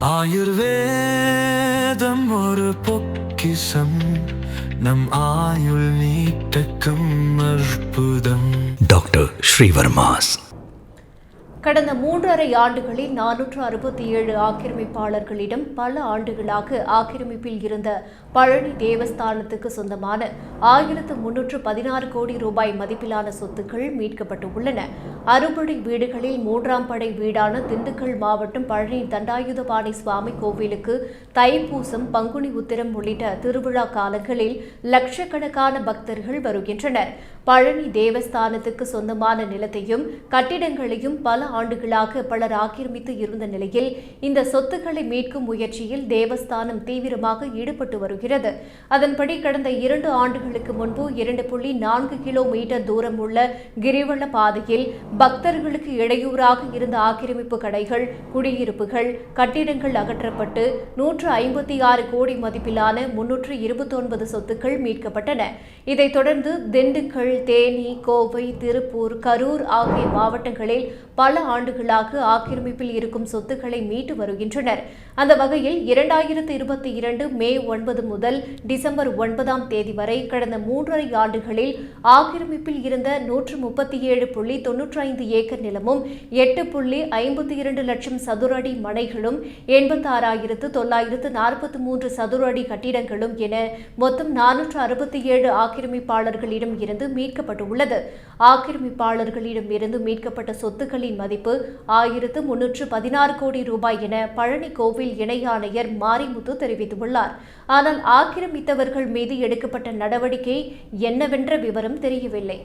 ஆயுர்வேதம் ஒரு பொக்கிஷம், நம் ஆயுள் நீட்டக்கும் அற்புதம். டாக்டர் ஸ்ரீவர்மாஸ். கடந்த 3.5 ஆண்டுகளில் 467 ஆக்கிரமிப்பாளர்களிடம் பல ஆண்டுகளாக ஆக்கிரமிப்பில் இருந்த பழனி தேவஸ்தானத்துக்கு சொந்தமான 1316 கோடி ரூபாய் மதிப்பிலான சொத்துக்கள் மீட்கப்பட்டுள்ளன. அறுபடை வீடுகளில் 3ஆம் படை வீடான திண்டுக்கல் மாவட்டம் பழனி தண்டாயுதபாணி சுவாமி கோவிலுக்கு தைப்பூசம், பங்குனி உத்திரம் உள்ளிட்ட திருவிழா காலங்களில் லட்சக்கணக்கான பக்தர்கள் வருகின்றனர். பழனி தேவஸ்தானத்துக்கு சொந்தமான நிலத்தையும் கட்டிடங்களையும் பல ஆண்டுகளாக பலர் ஆக்கிரமித்து இருந்த நிலையில் இந்த சொத்துக்களை மீட்கும் முயற்சியில் தேவஸ்தானம் தீவிரமாக ஈடுபட்டு வருகிறது. அதன்படி கடந்த 2 ஆண்டுகளுக்கு முன்பு 2.4 கிலோமீட்டர் தூரம் உள்ள கிரிவல பாதையில் பக்தர்களுக்கு இடையூறாக இருந்த ஆக்கிரமிப்பு கடைகள், குடியிருப்புகள், கட்டிடங்கள் அகற்றப்பட்டு 156 கோடி மதிப்பிலான 329 சொத்துக்கள் மீட்கப்பட்டன. இதைத் தொடர்ந்து திண்டுக்கல், தேனி, கோவை, திருப்பூர், கரூர் ஆகிய மாவட்டங்களில் பல ஆண்டுகளாக ஆக்கிரமிப்பில் இருக்கும் சொத்துக்களை மீட்டு வருகின்றனர். அந்த வகையில் 2022 மே 9 முதல் டிசம்பர் 9ஆம் தேதி வரை கடந்த 3.5 ஆண்டுகளில் ஆக்கிரமிப்பில் இருந்த 137.95 ஏக்கர் நிலமும் 8.52 லட்சம் சதுர அடி மனைகளும் 86,943 சதுர அடி கட்டிடங்களும் என மொத்தம் 467 ஆக்கிரமிப்பாளர்களிடம் இருந்து மீட்கப்பட்டுள்ளது. ஆக்கிரமிப்பாளர்களிடம் இருந்து மீட்கப்பட்ட சொத்துக்களின் மதிப்பு 1316 கோடி ரூபாய் என பழனி கோவில் இணை ஆணையர் மாரிமுத்து தெரிவித்துள்ளார். ஆனால் ஆக்கிரமித்தவர்கள் மீது எடுக்கப்பட்ட நடவடிக்கை என்னவென்ற விவரம் தெரியவில்லை.